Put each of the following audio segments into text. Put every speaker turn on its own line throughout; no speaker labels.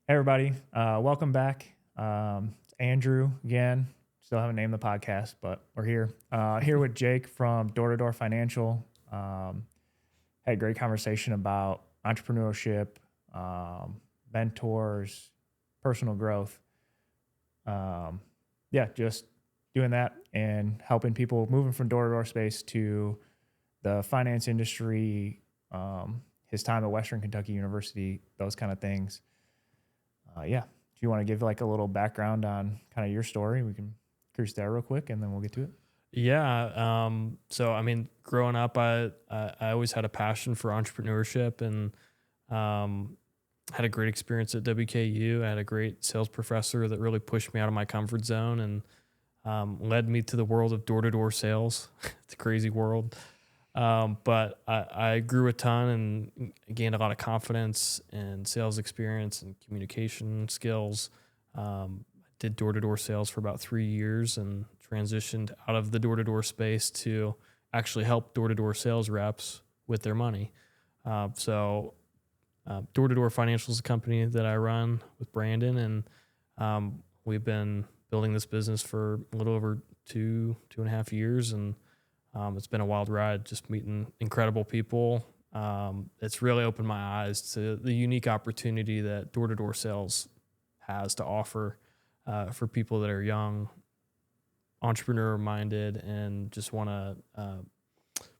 Hey, everybody. Welcome back. Andrew again. Still haven't named the podcast, but we're here. Here with Jake from Door to Door Financial. Had a great conversation about entrepreneurship, mentors, personal growth. Just doing that and helping people moving from door to door space to the finance industry, his time at Western Kentucky University, those kind of things. Do you want to give like a little background on kind of your story? We can cruise there real quick and then we'll get to it.
Yeah. Growing up, I always had a passion for entrepreneurship and had a great experience at WKU. I had a great sales professor that really pushed me out of my comfort zone and led me to the world of door-to-door sales. It's a crazy world. But I grew a ton and gained a lot of confidence and sales experience and communication skills. Did door-to-door sales for about 3 years and transitioned out of the door-to-door space to actually help door-to-door sales reps with their money. Door-to-Door Financial is a company that I run with Brandon, and we've been building this business for a little over two and a half years, and it's been a wild ride, just meeting incredible people. It's really opened my eyes to the unique opportunity that door-to-door sales has to offer for people that are young, entrepreneur-minded, and just want to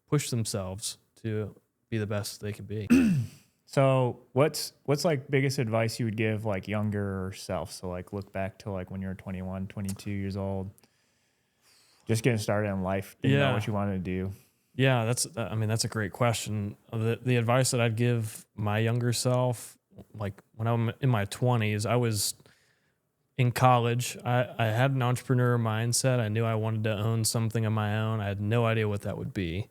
push themselves to be the best they can be.
So what's like biggest advice you would give like younger self? So like look back to like when you were 21, 22 years old, just getting started in life, didn't know what you wanted to do.
Yeah, that's a great question. The advice that I'd give my younger self, like when I'm in my 20s, I was in college. I had an entrepreneur mindset. I knew I wanted to own something of my own. I had no idea what that would be.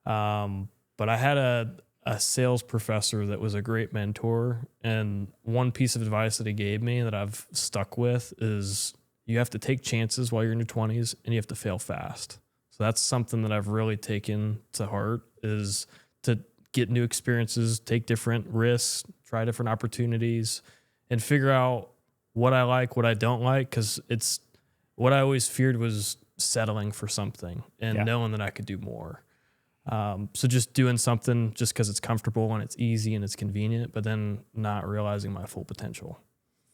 But I had a sales professor that was a great mentor. And one piece of advice that he gave me that I've stuck with is you have to take chances while you're in your 20s and you have to fail fast. So that's something that I've really taken to heart, is to get new experiences, take different risks, try different opportunities, and figure out what I like, what I don't like. Because it's what I always feared was settling for something and knowing that I could do more. So just doing something just because it's comfortable and it's easy and it's convenient, but then not realizing my full potential.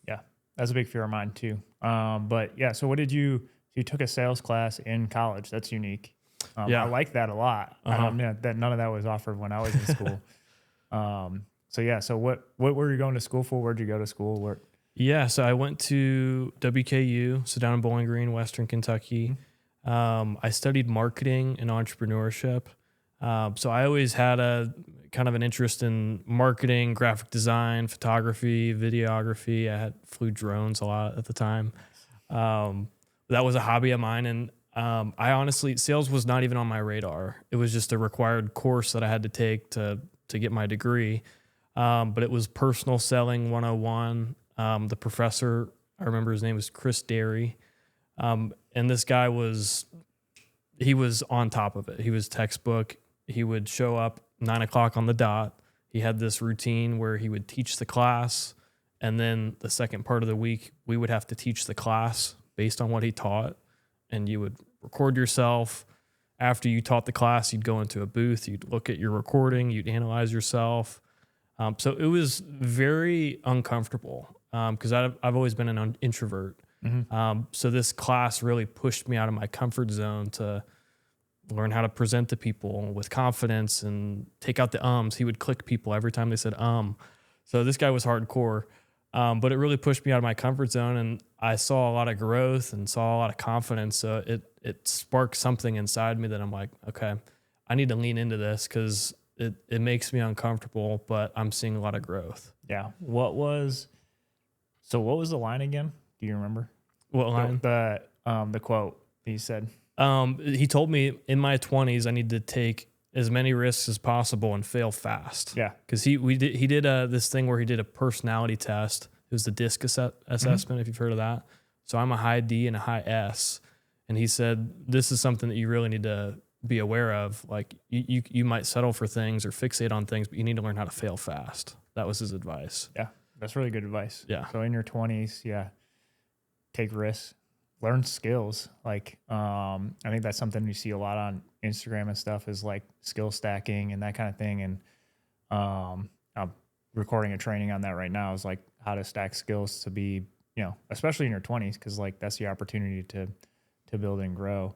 Yeah, that's a big fear of mine too. So what did you took a sales class in college? That's unique. I like that a lot. That none of that was offered when I was in school. So what were you going to school for? Where'd you go to school?
So I went to WKU, so down in Bowling Green, Western Kentucky. I studied marketing and entrepreneurship. So I always had a kind of an interest in marketing, graphic design, photography, videography. I flew drones a lot at the time. That was a hobby of mine. And I honestly, sales was not even on my radar. It was just a required course that I had to take to get my degree. But it was Personal Selling 101. The professor, I remember his name was Chris Derry. And this guy he was on top of it. He was textbook. He would show up 9:00 on the dot. He had this routine where he would teach the class. And then the second part of the week, we would have to teach the class based on what he taught. And you would record yourself. After you taught the class, you'd go into a booth. You'd look at your recording. You'd analyze yourself. So it was very uncomfortable because I've always been an introvert. Mm-hmm. So this class really pushed me out of my comfort zone to learn how to present to people with confidence and take out the ums. He would click people every time they said So this guy was hardcore, but it really pushed me out of my comfort zone, and I saw a lot of growth and saw a lot of confidence. So it sparked something inside me that I'm like, okay, I need to lean into this because it makes me uncomfortable, but I'm seeing a lot of growth.
Yeah. What was the line again? Do you remember?
What line?
The quote he said.
He told me in my 20s I need to take as many risks as possible and fail fast.
Yeah,
because he did this thing where he did a personality test. It was the DISC assessment, if you've heard of that. So I'm a high D and a high S, and he said this is something that you really need to be aware of. Like you might settle for things or fixate on things, but you need to learn how to fail fast. That was his advice.
Yeah, That's really good advice.
Yeah.
So in your 20s, yeah, take risks, learn skills. Like, I think that's something you see a lot on Instagram and stuff is like skill stacking and that kind of thing. And I'm recording a training on that right now is like how to stack skills to be, especially in your 20s, because like that's the opportunity to build and grow.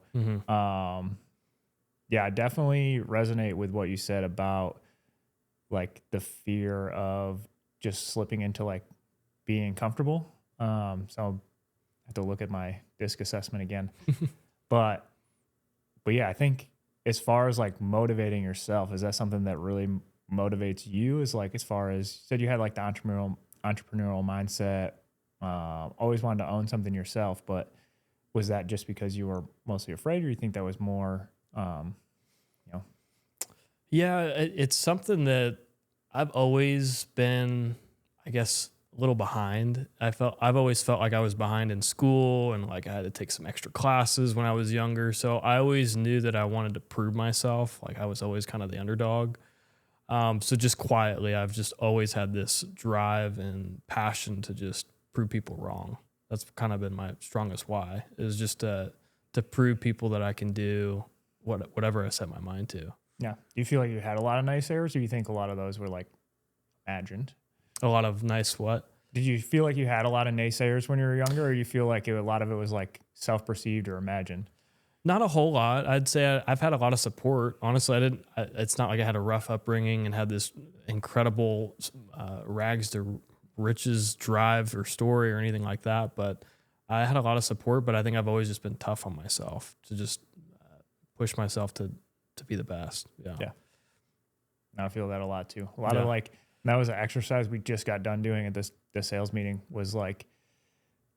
Yeah, I definitely resonate with what you said about like the fear of just slipping into like being comfortable. So I have to look at my DISC assessment again. but yeah, I think as far as like motivating yourself, is that something that really motivates you? Is like, as far as you said, you had like the entrepreneurial mindset, always wanted to own something yourself, but was that just because you were mostly afraid, or you think that was more,
Yeah, it's something that I've always been, I guess, a little behind. I've always felt like I was behind in school and like I had to take some extra classes when I was younger. So I always knew that I wanted to prove myself. Like I was always kind of the underdog. So just quietly, I've just always had this drive and passion to just prove people wrong. That's kind of been my strongest why, is just to prove people that I can do whatever I set my mind to.
yeah. Do you feel like you had a lot of naysayers, or do you think a lot of those were like imagined?
A lot of nice what?
Did you feel like you had a lot of naysayers when you were younger, or you feel like a lot of it was like self-perceived or imagined?
Not a whole lot. I'd say I've had a lot of support. Honestly, it's not like I had a rough upbringing and had this incredible rags to riches drive or story or anything like that. But I had a lot of support, but I think I've always just been tough on myself to just push myself to be the best. Yeah.
Yeah. I feel that a lot too. A lot of like, that was an exercise we just got done doing at the sales meeting, was like,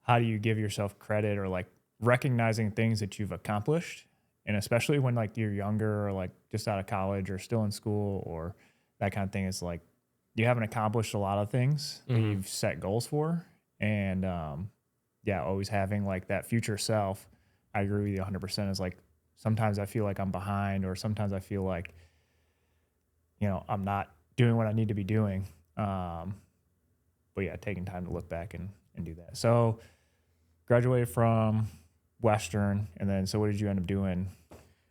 how do you give yourself credit, or like recognizing things that you've accomplished? And especially when like you're younger, or like just out of college or still in school or that kind of thing, is like you haven't accomplished a lot of things that you've set goals for. And yeah, always having like that future self, I agree with you 100%, is like, sometimes I feel like I'm behind, or sometimes I feel like, I'm not doing what I need to be doing. But yeah, taking time to look back and do that. So graduated from Western, and then, so what did you end up doing?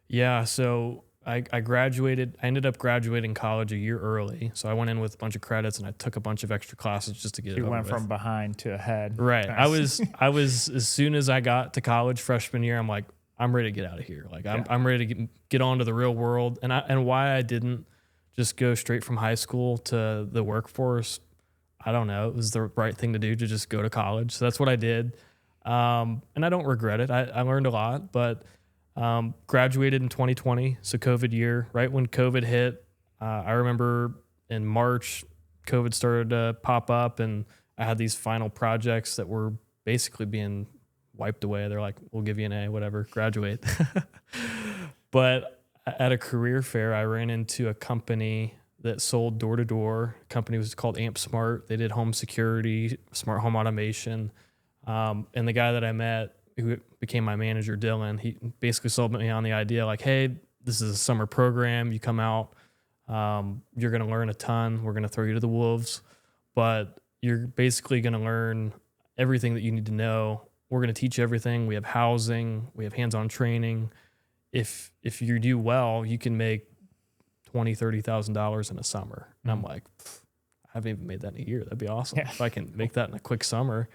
Yeah. So I graduated. I ended up graduating college a year early. So I went in with a bunch of credits and I took a bunch of extra classes just to get it over
You went
with.
from behind to ahead.
Right.
Nice.
I was as soon as I got to college freshman year, I'm like, I'm ready to get out of here. Like I'm ready to get on to the real world. And why I didn't just go straight from high school to the workforce, I don't know. It was the right thing to do, to just go to college. So that's what I did. And I don't regret it. I learned a lot, but graduated in 2020. So COVID year, right when COVID hit, I remember in March, COVID started to pop up, and I had these final projects that were basically being wiped away. They're like, we'll give you an A, whatever, graduate. But at a career fair, I ran into a company that sold door to door. Company was called Amp Smart. They did home security, smart home automation. And the guy that I met, who became my manager, Dylan, he basically sold me on the idea like, hey, this is a summer program. You come out, you're going to learn a ton. We're going to throw you to the wolves, but you're basically going to learn everything that you need to know. We're going to teach you everything. We have housing. We have hands-on training. If you do well, you can make $20,000, $30,000 in a summer. And I'm like, I haven't even made that in a year. That'd be awesome if I can make that in a quick summer.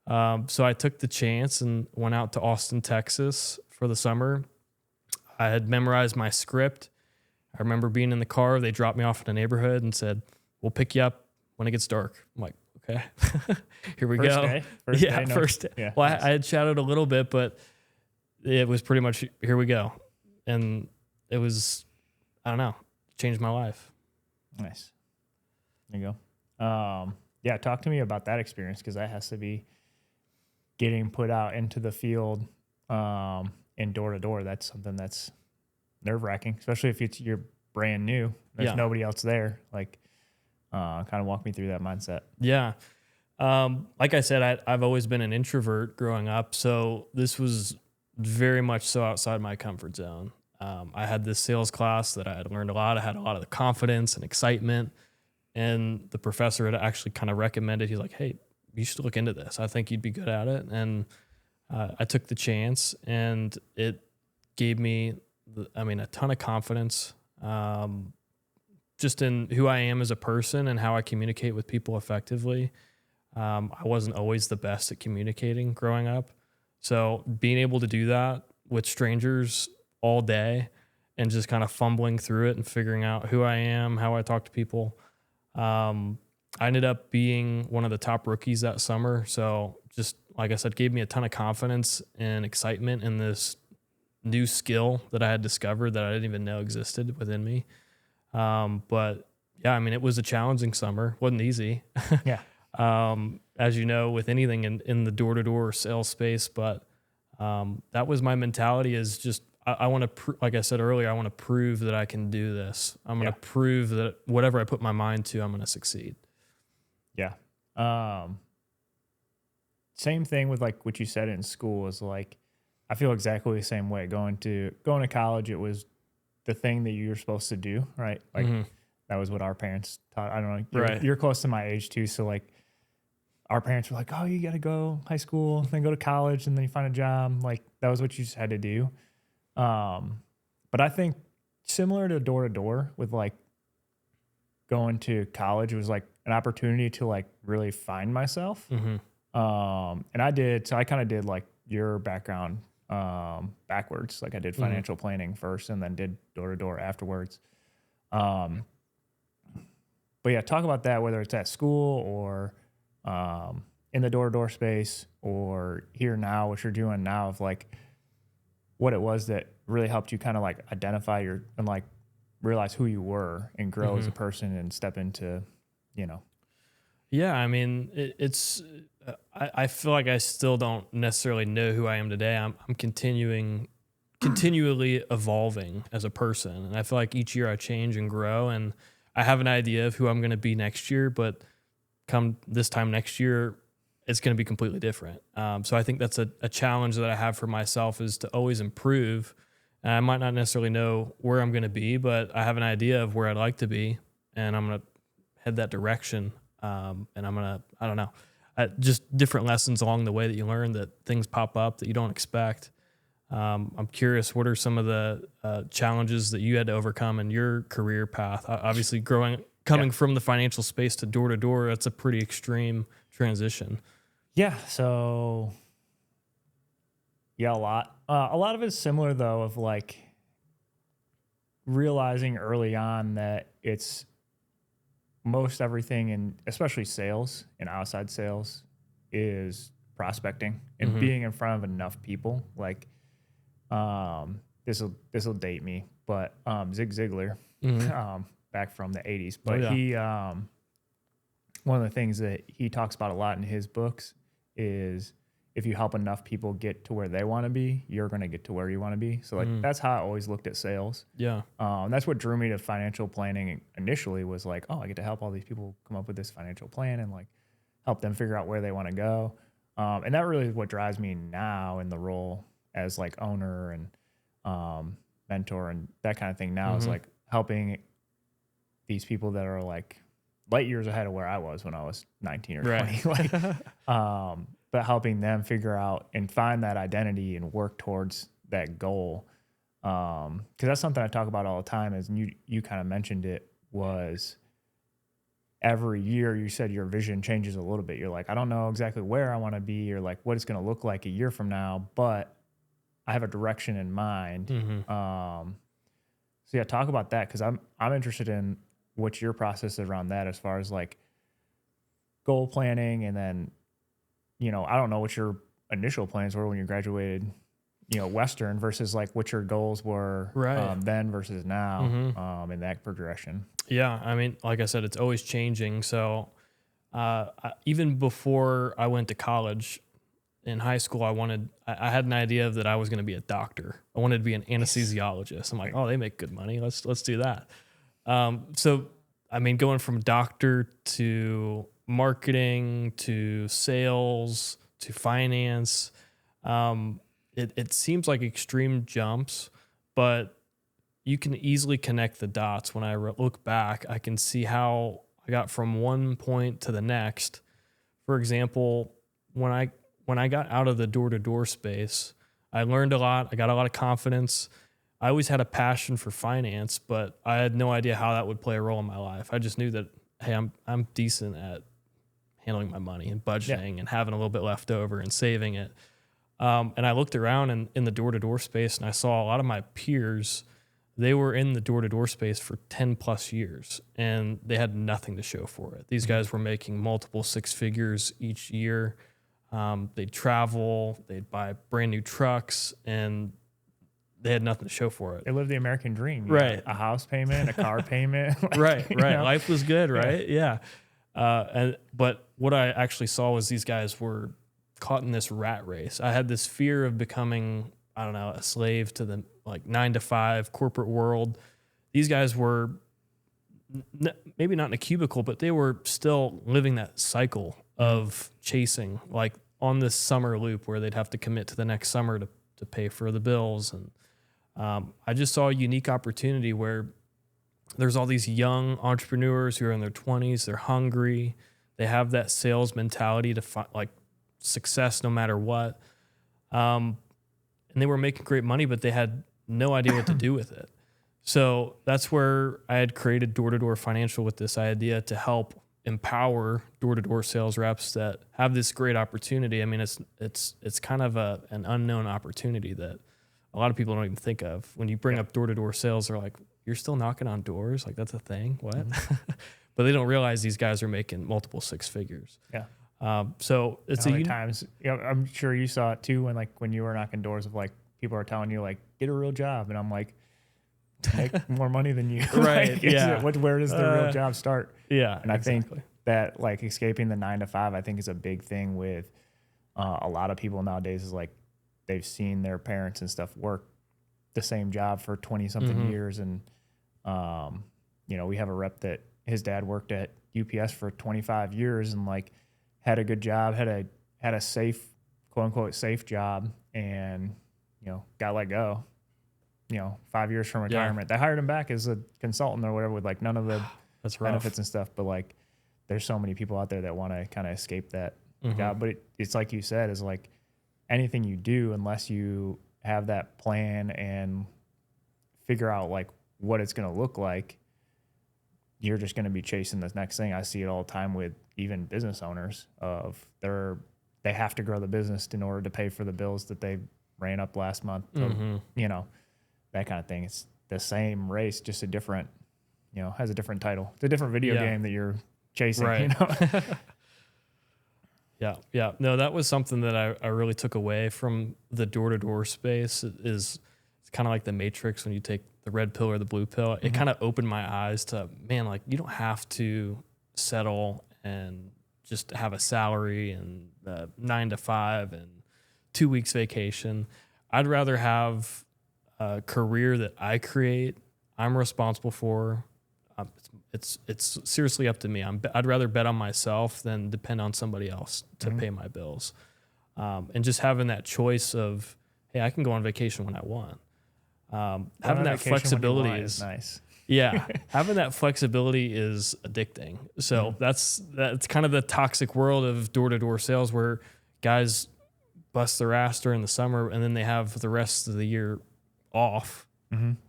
So I took the chance and went out to Austin, Texas for the summer. I had memorized my script. I remember being in the car. They dropped me off in a neighborhood and said, we'll pick you up when it gets dark. I'm like, okay, here we
First
go.
day?
First day.
Yeah,
well,
nice.
I had shadowed a little bit, but it was pretty much, here we go. And it was, I don't know, changed my life.
Nice. There you go. Yeah, talk to me about that experience, because that has to be getting put out into the field and door to door. That's something that's nerve-wracking, especially if you're brand new. There's nobody else there. Like, kind of walk me through that mindset.
Yeah. Like I said, I've always been an introvert growing up, so this was very much so outside my comfort zone. I had this sales class that I had learned a lot. I had a lot of the confidence and excitement, And the professor had actually kind of recommended, he's like, hey, you should look into this. I think you'd be good at it. And I took the chance, and it gave me, a ton of confidence, just in who I am as a person and how I communicate with people effectively. I wasn't always the best at communicating growing up. So being able to do that with strangers all day and just kind of fumbling through it and figuring out who I am, how I talk to people. I ended up being one of the top rookies that summer. So just like I said, gave me a ton of confidence and excitement in this new skill that I had discovered that I didn't even know existed within me. But yeah, it was a challenging summer. Wasn't easy.
Yeah.
As you know, with anything in the door-to-door sales space, but that was my mentality, is just, I want to, like I said earlier, I want to prove that I can do this. I'm going to prove that whatever I put my mind to, I'm going to succeed.
Yeah. Same thing with like what you said in school is like, I feel exactly the same way. Going to college, it was the thing that you were supposed to do, right? Like that was what our parents taught. I don't know. You're close to my age too. So like our parents were like, oh, you got to go high school, then go to college, and then you find a job. Like that was what you just had to do. But I think similar to door with like going to college, it was like an opportunity to like really find myself. And I did, so I kind of did like your background backwards. Like I did financial planning first and then did door afterwards. But yeah, talk about that, whether it's at school or in the door space or here now, what you're doing now, of like what it was that really helped you kind of like identify and like realize who you were and grow as a person and step into,
Yeah, I feel like I still don't necessarily know who I am today. I'm continually evolving as a person, and I feel like each year I change and grow, and I have an idea of who I'm going to be next year, but come this time next year, it's going to be completely different. So I think that's a challenge that I have for myself, is to always improve. And I might not necessarily know where I'm going to be, but I have an idea of where I'd like to be, and I'm going to head that direction. And I'm going to, I don't know, just different lessons along the way that you learn, that things pop up that you don't expect. I'm curious, what are some of the challenges that you had to overcome in your career path? Obviously, coming from the financial space to door, that's a pretty extreme transition.
Yeah. So yeah, a lot. A lot of it is similar though, of like realizing early on that it's most everything, and especially sales and outside sales, is prospecting and being in front of enough people. Like, this will date me, but Zig Ziglar, back from the 80s. But he, one of the things that he talks about a lot in his books is, if you help enough people get to where they want to be, you're going to get to where you want to be. So like that's how I always looked at sales. Yeah. That's what drew me to financial planning initially, was like, oh, I get to help all these people come up with this financial plan and like help them figure out where they want to go. And that really is what drives me now in the role as like owner and mentor and that kind of thing now, is like helping these people that are like light years ahead of where I was when I was 19 or 20. Like, but helping them figure out and find that identity and work towards that goal. Because that's something I talk about all the time, is, and you kind of mentioned it, was every year you said your vision changes a little bit. You're like, I don't know exactly where I want to be, or like what it's going to look like a year from now, but I have a direction in mind. So yeah, talk about that, because I'm interested in what your process is around that, as far as like goal planning. And then, I don't know what your initial plans were when you graduated, Western, versus like what your goals were then versus now, in that progression.
Yeah. Like I said, it's always changing. So even before I went to college, in high school, I had an idea of that I was going to be a doctor. I wanted to be an anesthesiologist. I'm like, oh, they make good money. Let's do that. So, going from doctor to marketing to sales to finance, it seems like extreme jumps, but you can easily connect the dots. When I look back, I can see how I got from one point to the next. For example, when I got out of the door-to-door space, I learned a lot. I got a lot of confidence. I always had a passion for finance, but I had no idea how that would play a role in my life. I just knew that, hey, I'm decent at handling my money and budgeting and having a little bit left over and saving it. And I looked around in the door-to-door space, and I saw a lot of my peers. They were in the door-to-door space for 10 plus years, and they had nothing to show for it. These guys were making multiple six figures each year. They'd travel, they'd buy brand new trucks, and they had nothing to show for it.
They lived the American dream.
Right.
A house payment, a car payment. Like,
Right.
you know?
Life was good, right? Yeah. But what I actually saw was these guys were caught in this rat race. I had this fear of becoming, I don't know, a slave to the 9-to-5 corporate world. These guys were maybe not in a cubicle, but they were still living that cycle of chasing, like on this summer loop where they'd have to commit to the next summer to pay for the bills. And I just saw a unique opportunity where there's all these young entrepreneurs who are in their 20s. They're hungry. They have that sales mentality to find like success no matter what. And they were making great money, but they had no idea what to do with it. So that's where I had created Door-to-Door Financial with this idea to help empower door-to-door sales reps that have this great opportunity. I mean, it's kind of an unknown opportunity that a lot of people don't even think of. When you bring up door-to-door sales, they're like, you're still knocking on doors? Like, that's a thing? What? But they don't realize these guys are making multiple six figures.
Yeah.
So it's
How many times, I'm sure you saw it too when you were knocking doors of like people are telling you like, get a real job. And I'm like, make more money than you.
Right.
Like, where does the real job start?
Yeah.
And I think that like escaping the 9-to-5, I think is a big thing with a lot of people nowadays is like they've seen their parents and stuff work the same job for 20 something years. And, we have a rep that his dad worked at UPS for 25 years and like had a good job, had a safe, quote unquote, safe job and, got let go, 5 years from retirement. They hired him back as a consultant or whatever with like none of the benefits and stuff. But like, there's so many people out there that want to kind of escape that job. But it's like you said, is like anything you do, unless you have that plan and figure out like what it's going to look like, you're just going to be chasing this next thing. I see it all the time with even business owners of they have to grow the business in order to pay for the bills that they ran up last month, that kind of thing. It's the same race, just a different, has a different title. It's a different video game that you're chasing,
right. Yeah. No, that was something that I really took away from the door-to-door space it's kind of like the Matrix when you take the red pill or the blue pill. It kind of opened my eyes to, man, like you don't have to settle and just have a salary and 9-to-5 and 2 weeks vacation. I'd rather have a career that I create, I'm responsible for. It's seriously up to me. I'd rather bet on myself than depend on somebody else to pay my bills. And just having that choice of, hey, I can go on vacation when I want. Having that flexibility is
nice.
Yeah, having that flexibility is addicting. So that's kind of the toxic world of door-to-door sales where guys bust their ass during the summer and then they have the rest of the year off.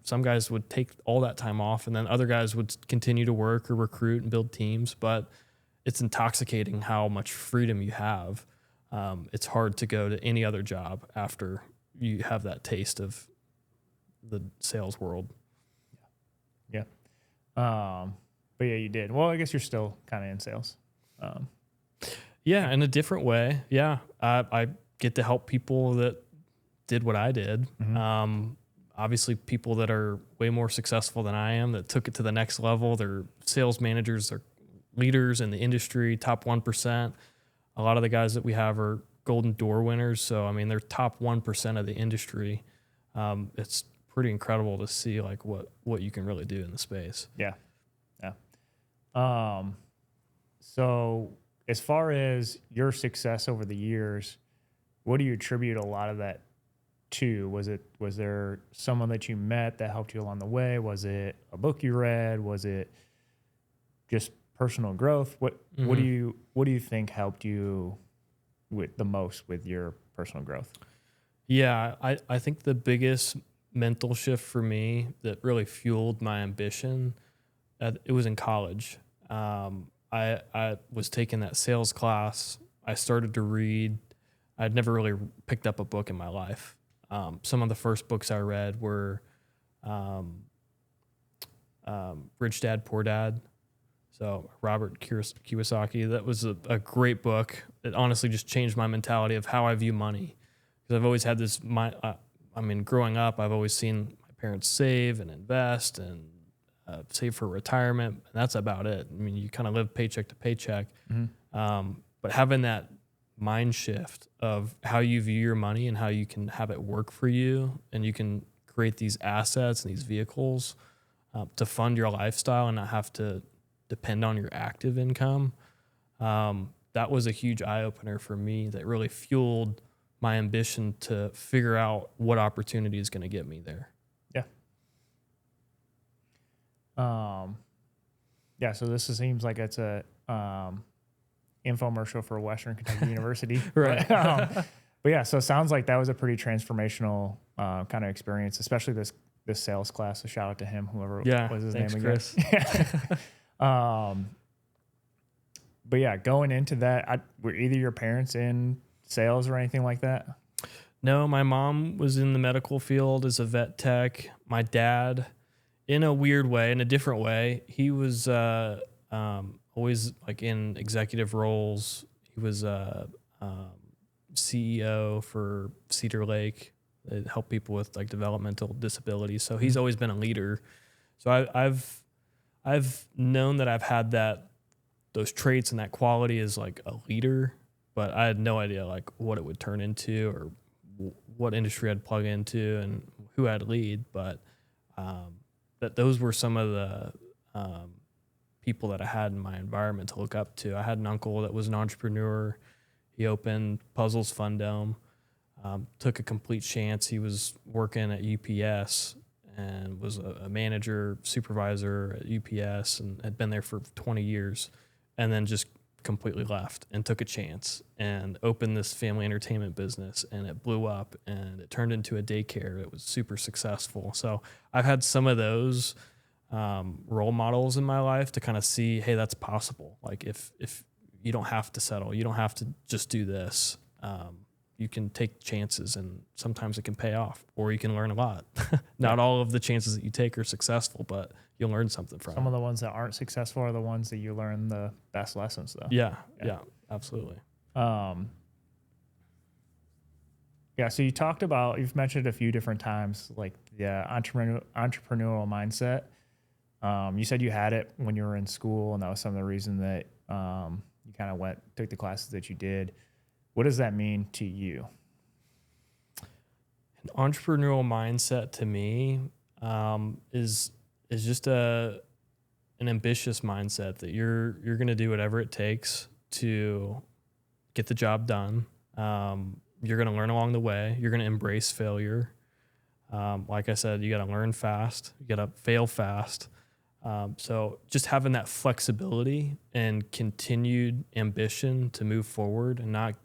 Some guys would take all that time off and then other guys would continue to work or recruit and build teams, but it's intoxicating how much freedom you have. It's hard to go to any other job after you have that taste of the sales world.
Yeah. But yeah, you did. Well, I guess you're still kind of in sales.
Yeah, in a different way. Yeah. I get to help people that did what I did. Obviously people that are way more successful than I am, that took it to the next level. They're sales managers, they're leaders in the industry, top 1%. A lot of the guys that we have are golden door winners. So, I mean, they're top 1% of the industry. It's pretty incredible to see like what you can really do in the space.
Yeah. So as far as your success over the years, what do you attribute a lot of that to? Was there someone that you met that helped you along the way? Was it a book you read? Was it just personal growth, what
Mm-hmm.
do you think helped you with the most with your personal growth?
Yeah, I think the biggest mental shift for me that really fueled my ambition, it was in college. I was taking that sales class. I started to read. I'd never really picked up a book in my life. Some of the first books I read were um, Rich Dad Poor Dad. So Robert Kiyosaki. That was a great book. It honestly just changed my mentality of how I view money. Because I've always had this growing up, I've always seen my parents save and invest and save for retirement, and that's about it. I mean, you kind of live paycheck to paycheck. But having that mind shift of how you view your money and how you can have it work for you, and you can create these assets and these vehicles to fund your lifestyle and not have to depend on your active income. That was a huge eye opener for me that really fueled my ambition to figure out what opportunity is going to get me there.
Yeah. Yeah. So this seems like it's a infomercial for Western Kentucky University.
Right.
But yeah, so it sounds like that was a pretty transformational kind of experience, especially this sales class. So shout out to him, whoever was his
thanks,
name
Chris.
again. But yeah, going into that, were either your parents in sales or anything like that?
No, my mom was in the medical field as a vet tech. My dad, in a weird way, in a different way, he was always like in executive roles. He was CEO for Cedar Lake. It helped people with like developmental disabilities. So he's always been a leader. So I've known that I've had those traits and that quality as like a leader, but I had no idea like what it would turn into or what industry I'd plug into and who I'd lead. But that those were some of the people that I had in my environment to look up to. I had an uncle that was an entrepreneur. He opened Puzzles Fun Dome, took a complete chance. He was working at UPS and was a manager, supervisor at UPS and had been there for 20 years and then just completely left and took a chance and opened this family entertainment business, and it blew up and it turned into a daycare. It was super successful. So I've had some of those role models in my life to kind of see, hey, that's possible. Like if you don't have to settle, you don't have to just do this. You can take chances and sometimes it can pay off or you can learn a lot. Not all of the chances that you take are successful, but you'll learn something from
Some of the ones that aren't successful are the ones that you learn the best lessons though.
Yeah, absolutely.
Yeah. So you've mentioned a few different times, like the entrepreneurial mindset. You said you had it when you were in school, and that was some of the reason that you kind of took the classes that you did. What does that mean to you?
An entrepreneurial mindset to me is just an ambitious mindset that you're going to do whatever it takes to get the job done. You're going to learn along the way. You're going to embrace failure. Like I said, you got to learn fast. You got to fail fast. So just having that flexibility and continued ambition to move forward and not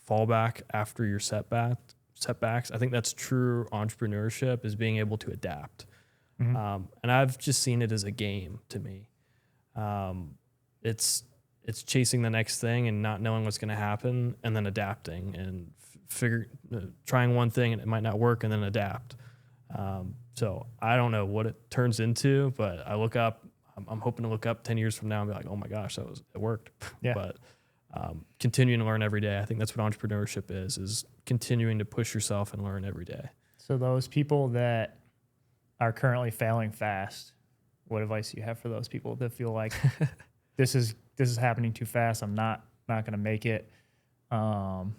fall back after your setbacks. I think that's true entrepreneurship, is being able to adapt. And I've just seen it as a game to me. It's chasing the next thing and not knowing what's going to happen and then adapting and trying one thing and it might not work and then adapt. So I don't know what it turns into, but I look up, I'm hoping to look up 10 years from now and be like, oh my gosh, it worked.
Yeah.
But continuing to learn every day. I think that's what entrepreneurship is continuing to push yourself and learn every day.
So those people that are currently failing fast, what advice do you have for those people that feel like this is happening too fast, I'm not going to make it? What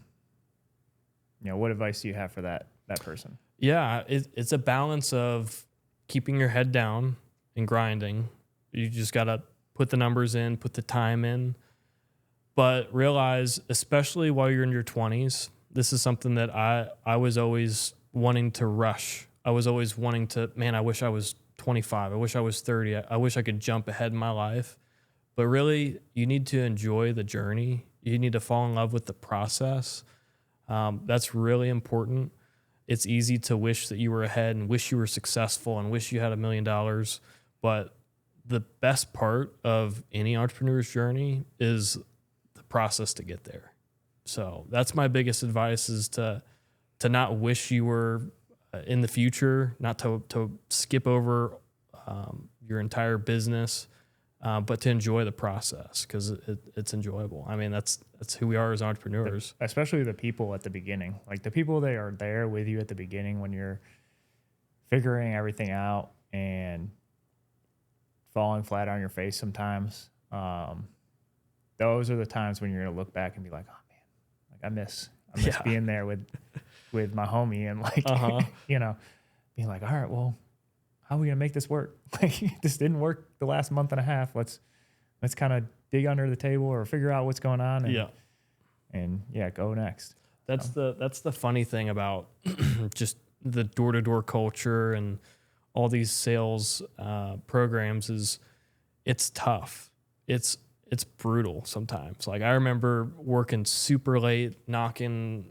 advice do you have for that person?
Yeah, it's a balance of keeping your head down and grinding. You just got to put the numbers in, put the time in, but realize, especially while you're in your 20s, this is something that I was always wanting to rush. I was always wanting to, I wish I was 25. I wish I was 30. I wish I could jump ahead in my life. But really, you need to enjoy the journey. You need to fall in love with the process. That's really important. It's easy to wish that you were ahead and wish you were successful and wish you had $1 million. But the best part of any entrepreneur's journey is the process to get there. So that's my biggest advice, is to not wish you were in the future, not to skip over your entire business, but to enjoy the process, because it's enjoyable. I mean, that's who we are as entrepreneurs.
Especially the people at the beginning, like the people that are there with you at the beginning when you're figuring everything out and falling flat on your face sometimes. Those are the times when you're going to look back and be like, oh man, like I miss being there with my homie, and like, being like, all right, well, how are we going to make this work? Like, this didn't work the last month and a half. Let's kind of dig under the table or figure out what's going on. And go next.
That's the funny thing about just the door-to-door culture and all these sales programs is it's tough. It's brutal sometimes. Like, I remember working super late, knocking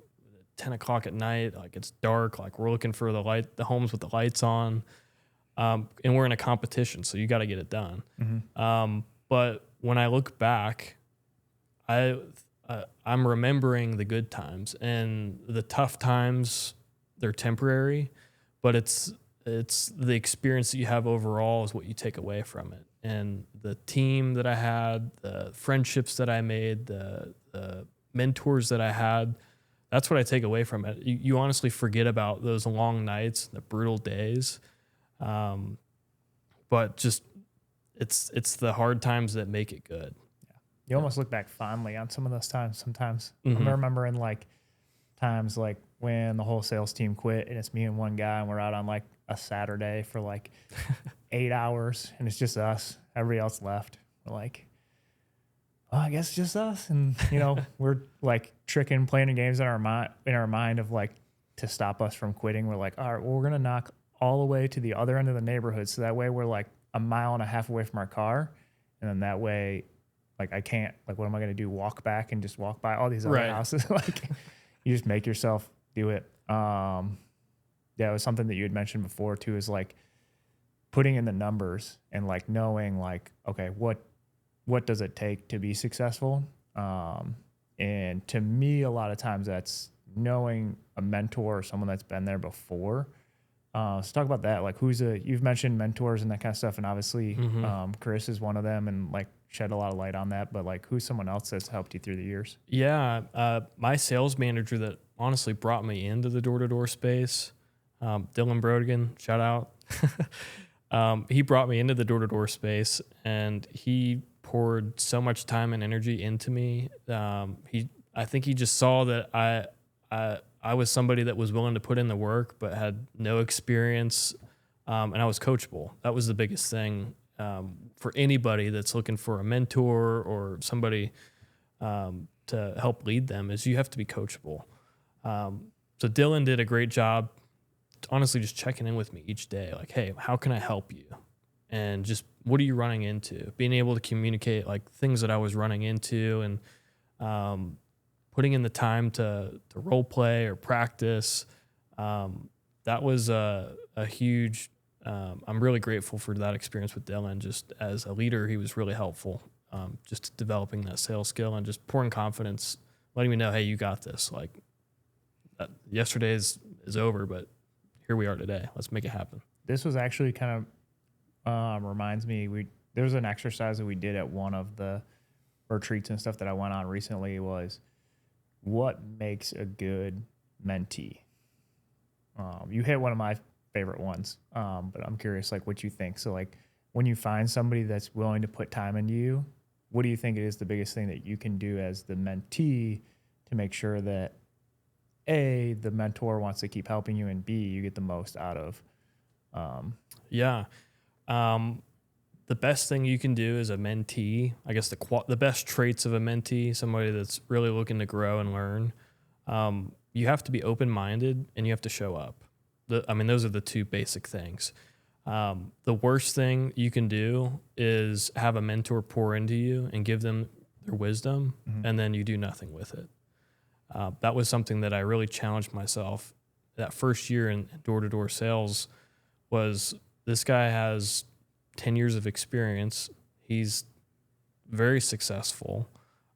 10 o'clock at night. Like, it's dark. Like, we're looking for the homes with the lights on. And we're in a competition, so you got to get it done. Mm-hmm. But when I look back, I'm remembering the good times, and the tough times, they're temporary, but it's the experience that you have overall is what you take away from it. And the team that I had, the friendships that I made, the mentors that I had, that's what I take away from it. You honestly forget about those long nights, the brutal days. But just it's the hard times that make it good.
Yeah. You almost look back fondly on some of those times sometimes.
Mm-hmm.
I'm remembering like times like when the whole sales team quit and it's me and one guy, and we're out on like a Saturday for like 8 hours, and it's just us. Everybody else left. We're like, well, I guess it's just us. And we're like planning games in our mind of like to stop us from quitting. We're like, all right, well, we're gonna knock all the way to the other end of the neighborhood, so that way we're like a mile and a half away from our car, and then that way, like, I can't, like, what am I gonna do? Walk back and just walk by all these other houses? Like, you just make yourself do it. It was something that you had mentioned before too, is like putting in the numbers and like knowing like, okay, what does it take to be successful? And to me, a lot of times that's knowing a mentor or someone that's been there before. So talk about that. Like, you've mentioned mentors and that kind of stuff, and obviously Chris is one of them, and like shed a lot of light on that, but like, who's someone else that's helped you through the years?
Yeah. My sales manager that honestly brought me into the door-to-door space, Dylan Brodigan, shout out. He brought me into the door-to-door space, and he poured so much time and energy into me. I think he just saw that I was somebody that was willing to put in the work, but had no experience, and I was coachable. That was the biggest thing for anybody that's looking for a mentor or somebody to help lead them, is you have to be coachable. So Dylan did a great job, honestly, just checking in with me each day. Like, hey, how can I help you? And just, what are you running into? Being able to communicate like things that I was running into, and putting in the time to role play or practice. That was a huge, I'm really grateful for that experience with Dylan. Just as a leader, he was really helpful, just developing that sales skill and just pouring confidence, letting me know, hey, you got this. Like, yesterday is over, but here we are today. Let's make it happen.
This was actually kind of reminds me, there was an exercise that we did at one of the retreats and stuff that I went on recently, was what makes a good mentee. You hit one of my favorite ones, but I'm curious, like, what you think. So like, when you find somebody that's willing to put time into you, what do you think it is the biggest thing that you can do as the mentee to make sure that A, the mentor wants to keep helping you, and B, you get the most out of?
The best thing you can do as a mentee, I guess the best traits of a mentee, somebody that's really looking to grow and learn, you have to be open-minded and you have to show up. Those are the two basic things. The worst thing you can do is have a mentor pour into you and give them their wisdom, and then you do nothing with it. That was something that I really challenged myself that first year in door-to-door sales. Was this guy has 10 years of experience. He's very successful.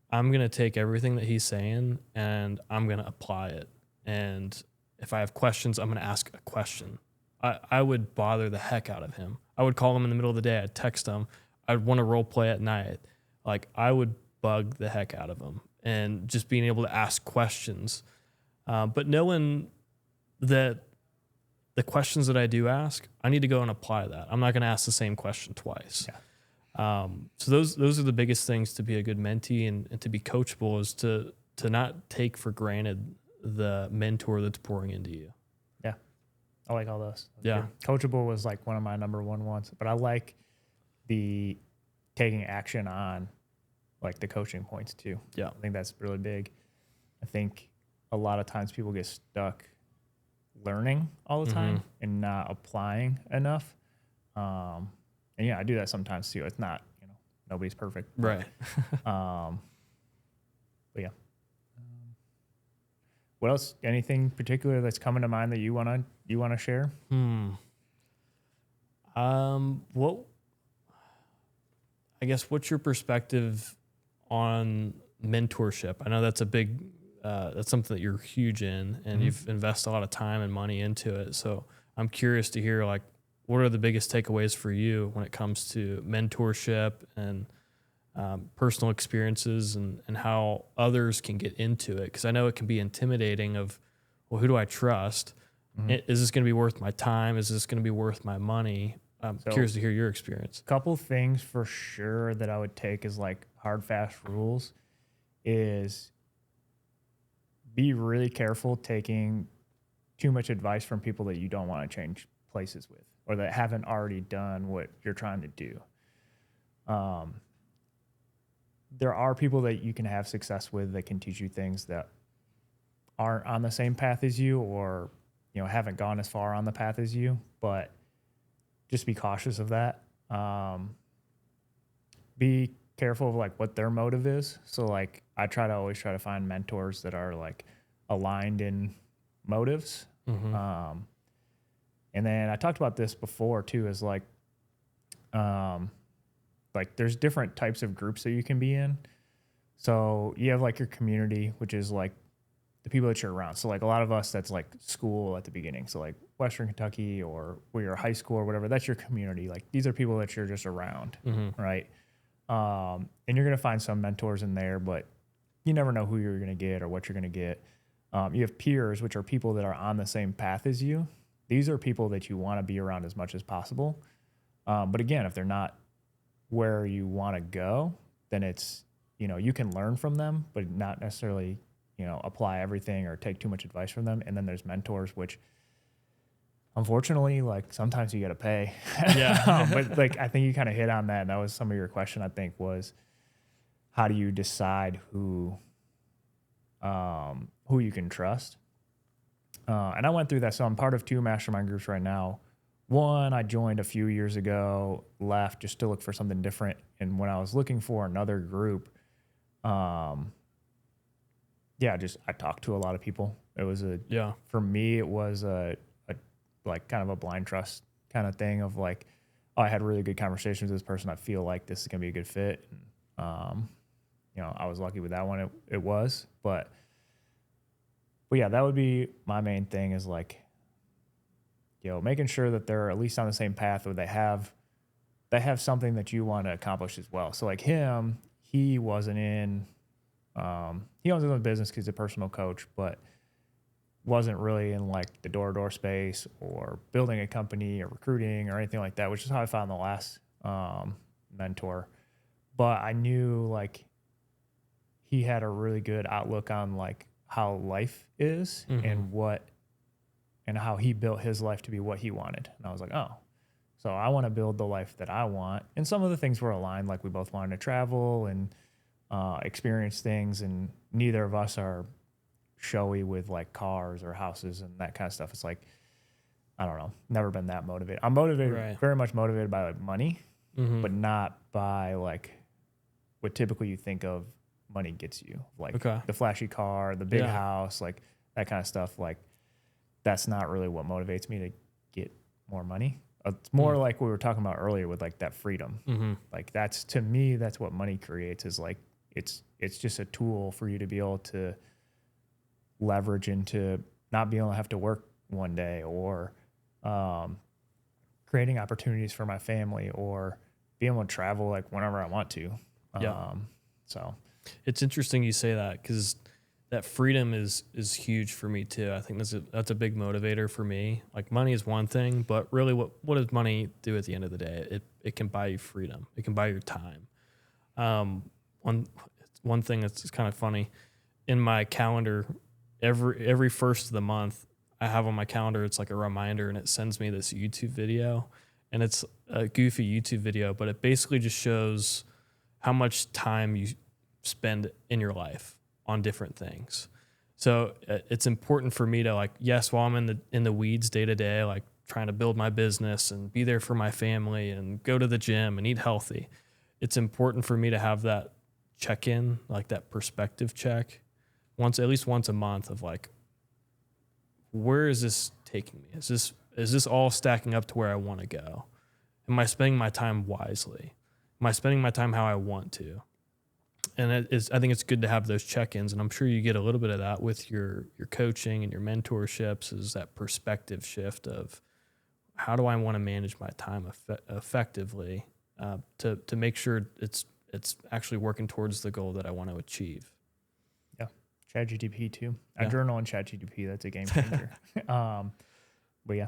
I'm going to take everything that he's saying and I'm going to apply it. And if I have questions, I'm going to ask a question. I would bother the heck out of him. I would call him in the middle of the day. I'd text him. I'd want to role play at night. Like, I would bug the heck out of him, and just being able to ask questions. But knowing that the questions that I do ask, I need to go and apply that. I'm not going to ask the same question twice.
Yeah.
So those are the biggest things to be a good mentee and to be coachable, is to not take for granted the mentor that's pouring into you.
Yeah. I like all those.
Yeah.
Coachable was like one of my number one ones, but I like the taking action on like the coaching points too.
Yeah.
I think that's really big. I think a lot of times people get stuck learning all the time and not applying enough. And yeah, I do that sometimes too. It's not, nobody's perfect.
Right.
But yeah. What else? Anything particular that's coming to mind that you wanna share?
What, I guess, what's your perspective on mentorship? I know that's a big, that's something that you're huge in, and you've invested a lot of time and money into it. So I'm curious to hear, like, what are the biggest takeaways for you when it comes to mentorship and personal experiences, and how others can get into it? Because I know it can be intimidating of, well, who do I trust? Is this going to be worth my time? Is this going to be worth my money? I'm curious to hear your experience.
Couple things for sure that I would take as like hard, fast rules is be really careful taking too much advice from people that you don't want to change places with, or that haven't already done what you're trying to do. There are people that you can have success with that can teach you things that aren't on the same path as you, or haven't gone as far on the path as you, but just be cautious of that. Be careful of like what their motive is. So like I always try to find mentors that are like aligned in motives. And then I talked about this before too, is like there's different types of groups that you can be in. So you have like your community, which is like the people that you're around. So like a lot of us, that's like school at the beginning. So like Western Kentucky, or where you're high school or whatever, that's your community. Like these are people that you're just around, right? And you're going to find some mentors in there, but you never know who you're going to get or what you're going to get. You have peers, which are people that are on the same path as you. These are people that you want to be around as much as possible. But again, if they're not where you want to go, then it's, you can learn from them, but not necessarily, apply everything or take too much advice from them. And then there's mentors, which unfortunately, like sometimes you got to pay.
Yeah.
But like, I think you kind of hit on that. And that was some of your question, I think, was how do you decide who you can trust? And I went through that. So I'm part of 2 mastermind groups right now. One I joined a few years ago, left just to look for something different. And when I was looking for another group, I talked to a lot of people. It was for me, it was a like kind of a blind trust kind of thing of like, oh, I had really good conversations with this person. I feel like this is going to be a good fit. And, I was lucky with that one. It was, but yeah, that would be my main thing, is like, making sure that they're at least on the same path, or they have something that you want to accomplish as well. So like him, he wasn't in, he owns his own business because he's a personal coach, but wasn't really in like the door-to-door space or building a company or recruiting or anything like that, which is how I found the last mentor. But I knew like he had a really good outlook on like how life is and how he built his life to be what he wanted. And I was like, oh, so I want to build the life that I want. And some of the things were aligned, like we both wanted to travel and experience things, and neither of us are showy with like cars or houses and that kind of stuff. It's like I don't know, never been that motivated. I'm motivated,
Right.
very much motivated by like money,
Mm-hmm.
but not by like what typically you think of money gets you, like
Okay.
the flashy car, the big
Yeah.
house, like that kind of stuff. Like that's not really what motivates me to get more money. It's more like we were talking about earlier with like that freedom.
Mm-hmm.
Like that's, to me, that's what money creates, is like it's just a tool for you to be able to leverage into not being able to have to work one day, or creating opportunities for my family, or being able to travel like whenever I want to.
Yeah.
So
It's interesting you say that, because that freedom is huge for me too. I think that's a big motivator for me. Like money is one thing, but really what does money do at the end of the day? It can buy you freedom. It can buy your time. One thing that's kind of funny, in my calendar, every first of the month, I have on my calendar, it's like a reminder, and it sends me this YouTube video, and it's a goofy YouTube video, but it basically just shows how much time you spend in your life on different things. So it's important for me to, like, yes, while I'm in the weeds day to day, like trying to build my business and be there for my family and go to the gym and eat healthy, it's important for me to have that check in, like that perspective check, at least once a month, of like, where is this taking me? Is this all stacking up to where I want to go? Am I spending my time wisely? Am I spending my time how I want to? And I think it's good to have those check-ins, and I'm sure you get a little bit of that with your coaching and your mentorships, is that perspective shift of, how do I want to manage my time effectively, to make sure it's actually working towards the goal that I want to achieve.
yeah, ChatGPT too. I
Yeah.
journal in ChatGPT. That's a game changer. But yeah,